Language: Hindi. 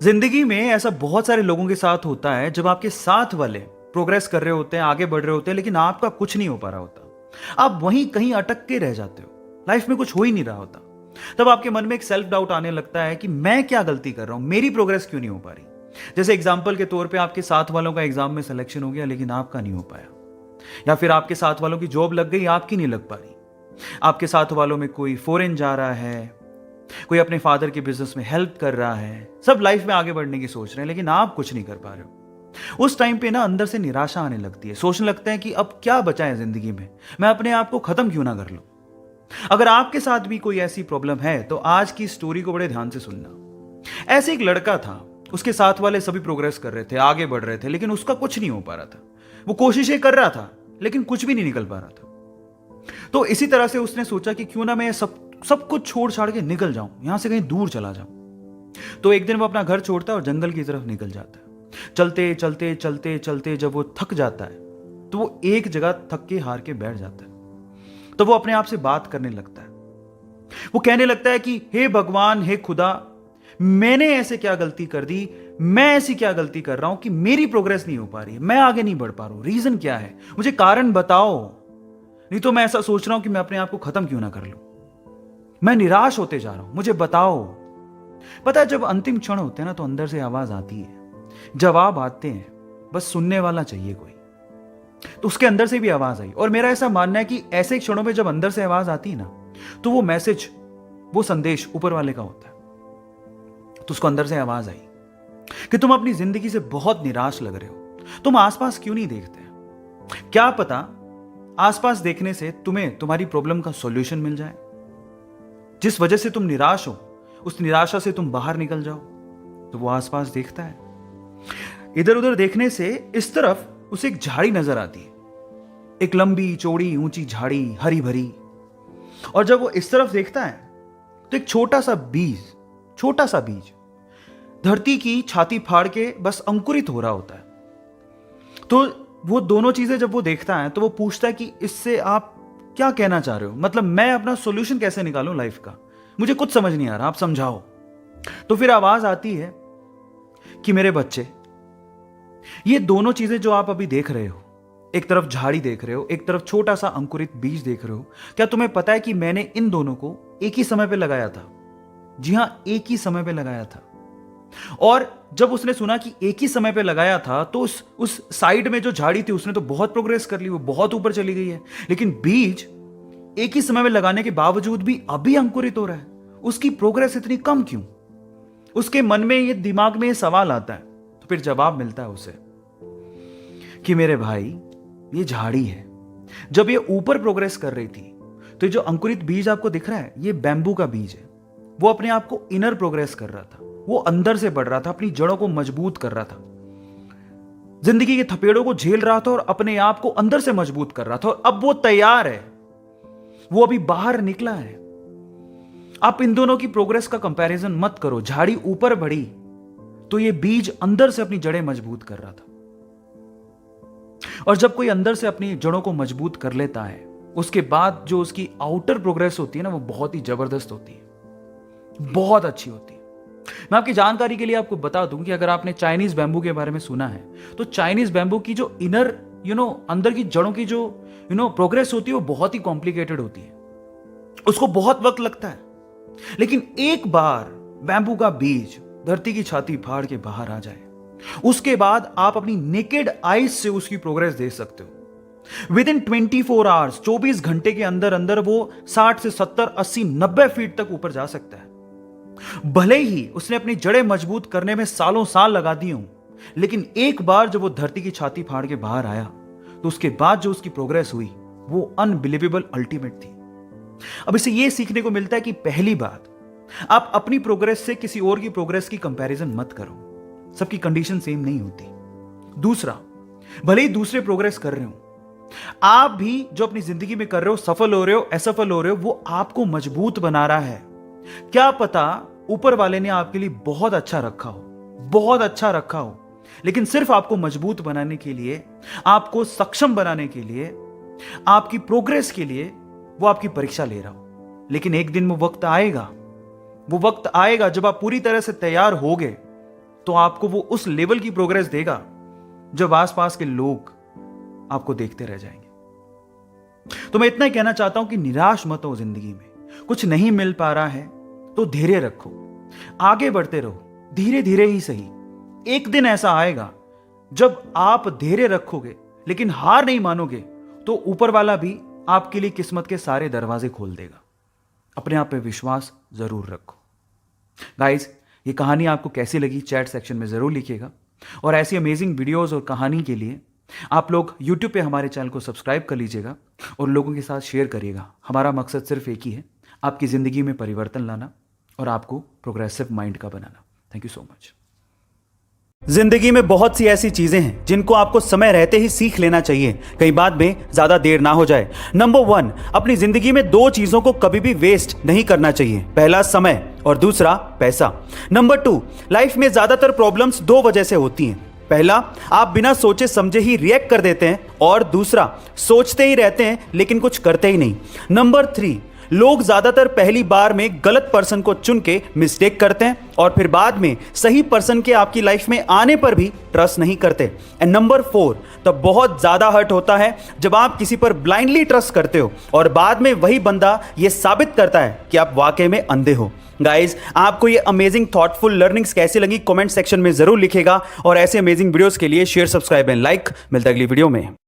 जिंदगी में ऐसा बहुत सारे लोगों के साथ होता है जब आपके साथ वाले प्रोग्रेस कर रहे होते हैं, आगे बढ़ रहे होते हैं, लेकिन आपका कुछ नहीं हो पा रहा होता। आप वहीं कहीं अटक के रह जाते हो, लाइफ में कुछ हो ही नहीं रहा होता। तब आपके मन में एक सेल्फ डाउट आने लगता है कि मैं क्या गलती कर रहा हूं, मेरी प्रोग्रेस क्यों नहीं हो पा रही। जैसे एग्जाम्पल के तौर पे आपके साथ वालों का एग्जाम में सिलेक्शन हो गया लेकिन आपका नहीं हो पाया, या फिर आपके साथ वालों की जॉब लग गई, आपकी नहीं लग पा रही। आपके साथ वालों में कोई फॉरेन जा रहा है, कोई अपने फादर के बिजनेस में हेल्प कर रहा है, सब लाइफ में आगे बढ़ने की सोच रहे हैं, लेकिन आप कुछ नहीं कर पा रहे हो। उस टाइम पे ना अंदर से निराशा आने लगती है, सोचने लगते हैं कि अब क्या बचा है जिंदगी में, मैं अपने आप को खत्म क्यों ना कर लूं। अगर आपके साथ भी कोई ऐसी प्रॉब्लम है तो आज की स्टोरी को बड़े ध्यान से सुनना। ऐसे एक लड़का था, उसके साथ वाले सभी प्रोग्रेस कर रहे थे, आगे बढ़ रहे थे, लेकिन उसका कुछ नहीं हो पा रहा था। वो कोशिशें कर रहा था लेकिन कुछ भी नहीं निकल पा रहा था। तो इसी तरह से उसने सोचा कि क्यों ना मैं सब सब कुछ छोड़ छाड़ के निकल जाऊं, यहां से कहीं दूर चला जाऊं। तो एक दिन वो अपना घर छोड़ता है और जंगल की तरफ निकल जाता है। चलते चलते चलते चलते जब वो थक जाता है तो वो एक जगह थक के हार के बैठ जाता है। तो वो अपने आप से बात करने लगता है। वो कहने लगता है कि हे भगवान, हे खुदा, मैंने ऐसे क्या गलती कर दी, मैं ऐसी क्या गलती कर रहा हूं कि मेरी प्रोग्रेस नहीं हो पा रही है, मैं आगे नहीं बढ़ पा रहा हूं, रीजन क्या है, मुझे कारण बताओ। नहीं तो मैं ऐसा सोच रहा हूं कि मैं अपने आप को खत्म क्यों ना कर लूं, मैं निराश होते जा रहा हूं, मुझे बताओ। पता है, जब अंतिम क्षण होते हैं ना तो अंदर से आवाज आती है, जवाब आते हैं, बस सुनने वाला चाहिए कोई। तो उसके अंदर से भी आवाज आई, और मेरा ऐसा मानना है कि ऐसे क्षणों में जब अंदर से आवाज आती है ना तो वो मैसेज, वो संदेश ऊपर वाले का होता है। तो उसको अंदर से आवाज आई कि तुम अपनी जिंदगी से बहुत निराश लग रहे हो, तुम आसपास क्यों नहीं देखते। क्या पता आसपास देखने से तुम्हें तुम्हारी प्रॉब्लम का सॉल्यूशन मिल जाए। जिस वजह से तुम निराश हो, उस निराशा से तुम बाहर निकल जाओ। तो वो आसपास देखता है, इधर उधर देखने से इस तरफ उसे एक झाड़ी नजर आती है, एक लंबी चौड़ी ऊंची झाड़ी, हरी भरी। और जब वो इस तरफ देखता है तो एक छोटा सा बीज धरती की छाती फाड़ के बस अंकुरित हो रहा होता है। तो वो दोनों चीजें जब वो देखता है तो वो पूछता है कि इससे आप क्या कहना चाह रहे हो, मतलब मैं अपना सॉल्यूशन कैसे निकालूं लाइफ का, मुझे कुछ समझ नहीं आ रहा, आप समझाओ। तो फिर आवाज आती है कि मेरे बच्चे, ये दोनों चीजें जो आप अभी देख रहे हो, एक तरफ झाड़ी देख रहे हो, एक तरफ छोटा सा अंकुरित बीज देख रहे हो, क्या तुम्हें पता है कि मैंने इन दोनों को एक ही समय पे लगाया था। जी हां, एक ही समय पे लगाया था। और जब उसने सुना कि एक ही समय पे लगाया था तो उस साइड में जो झाड़ी थी उसने तो बहुत प्रोग्रेस कर ली, वो बहुत ऊपर चली गई है। लेकिन बीज एक ही समय में लगाने के बावजूद भी अभी अंकुरित हो रहा है, उसकी प्रोग्रेस इतनी कम क्यों। उसके मन में, ये दिमाग में ये सवाल आता है। तो फिर जवाब मिलता है उसे कि मेरे भाई, ये झाड़ी है, जब ये ऊपर प्रोग्रेस कर रही थी तो जो अंकुरित बीज आपको दिख रहा है ये बैम्बू का बीज है। वो अपने आप को इनर प्रोग्रेस कर रहा था, वो अंदर से बढ़ रहा था, अपनी जड़ों को मजबूत कर रहा था, जिंदगी के थपेड़ों को झेल रहा था और अपने आप को अंदर से मजबूत कर रहा था। और अब वो तैयार है, वो अभी बाहर निकला है। आप इन दोनों की प्रोग्रेस का कंपैरिजन मत करो। झाड़ी ऊपर बढ़ी तो ये बीज अंदर से अपनी जड़ें मजबूत कर रहा था। और जब कोई अंदर से अपनी जड़ों को मजबूत कर लेता है, उसके बाद जो उसकी आउटर प्रोग्रेस होती है ना, वो बहुत ही जबरदस्त होती है, बहुत अच्छी होती है। मैं आपकी जानकारी के लिए आपको बता दूं कि अगर आपने चाइनीज बैम्बू के बारे में सुना है तो चाइनीज बैम्बू की जो इनर अंदर की जड़ों की जो प्रोग्रेस होती है वो बहुत ही कॉम्प्लिकेटेड होती है, उसको बहुत वक्त लगता है। लेकिन एक बार बैम्बू का बीज धरती की छाती फाड़ के बाहर आ जाए, उसके बाद आप अपनी नेकेड आईज से उसकी प्रोग्रेस देख सकते हो। विद इन 24 आवर्स, 24 घंटे के अंदर अंदर वो 60 से 70, 80, 90 फीट तक ऊपर जा सकता है। भले ही उसने अपनी जड़ें मजबूत करने में सालों साल लगा दी हूं, लेकिन एक बार जब वो धरती की छाती फाड़ के बाहर आया तो उसके बाद जो उसकी प्रोग्रेस हुई वो अनबिलीवेबल, अल्टीमेट थी। अब इसे यह सीखने को मिलता है कि पहली बात, आप अपनी प्रोग्रेस से किसी और की प्रोग्रेस की कंपैरिजन मत करो, सबकी कंडीशन सेम नहीं होती। दूसरा, भले ही दूसरे प्रोग्रेस कर रहे हो, आप भी जो अपनी जिंदगी में कर रहे हो, सफल हो रहे हो, असफल हो रहे हो, वो आपको मजबूत बना रहा है। क्या पता ऊपर वाले ने आपके लिए बहुत अच्छा रखा हो, बहुत अच्छा रखा हो, लेकिन सिर्फ आपको मजबूत बनाने के लिए, आपको सक्षम बनाने के लिए, आपकी प्रोग्रेस के लिए वो आपकी परीक्षा ले रहा हो। लेकिन एक दिन वो वक्त आएगा जब आप पूरी तरह से तैयार होगे, तो आपको वो उस लेवल की प्रोग्रेस देगा जब आसपास के लोग आपको देखते रह जाएंगे। तो मैं इतना ही कहना चाहता हूं कि निराश मत हो जिंदगी में। कुछ नहीं मिल पा रहा है तो धैर्य रखो, आगे बढ़ते रहो, धीरे धीरे ही सही। एक दिन ऐसा आएगा जब आप धैर्य रखोगे लेकिन हार नहीं मानोगे, तो ऊपर वाला भी आपके लिए किस्मत के सारे दरवाजे खोल देगा। अपने आप पे विश्वास जरूर रखो। गाइस, ये कहानी आपको कैसी लगी चैट सेक्शन में जरूर लिखिएगा, और ऐसी अमेजिंग वीडियोस और कहानी के लिए आप लोग YouTube पे हमारे चैनल को सब्सक्राइब कर लीजिएगा और लोगों के साथ शेयर करिएगा। हमारा मकसद सिर्फ एक ही है, आपकी ज़िंदगी में परिवर्तन लाना और आपको प्रोग्रेसिव माइंड का बनाना। Thank you so much. जिंदगी में बहुत सी ऐसी चीजें हैं जिनको आपको समय रहते ही सीख लेना चाहिए, कहीं बाद में ज्यादा देर ना हो जाए। नंबर 1, अपनी जिंदगी में 2 चीजों को कभी भी वेस्ट नहीं करना चाहिए। पहला समय और दूसरा पैसा। नंबर 2, लाइफ में ज्यादातर प्रॉब्लम्स 2 वजह से होती हैं। पहला, आप बिना सोचे समझे ही रिएक्ट कर देते हैं, और दूसरा, सोचते ही रहते हैं लेकिन कुछ करते ही नहीं। नंबर 3, लोग ज्यादातर पहली बार में गलत पर्सन को चुन के मिस्टेक करते हैं और फिर बाद में सही पर्सन के आपकी लाइफ में आने पर भी ट्रस्ट नहीं करते। एंड नंबर 4, तब बहुत ज्यादा हर्ट होता है जब आप किसी पर ब्लाइंडली ट्रस्ट करते हो और बाद में वही बंदा ये साबित करता है कि आप वाकई में अंधे हो। गाइज, आपको ये अमेजिंग थॉटफुल लर्निंग्स कैसी लगी कमेंट सेक्शन में जरूर लिखेगा, और ऐसे अमेजिंग वीडियोस के लिए शेयर, सब्सक्राइब एंड लाइक। मिलता है अगली वीडियो में।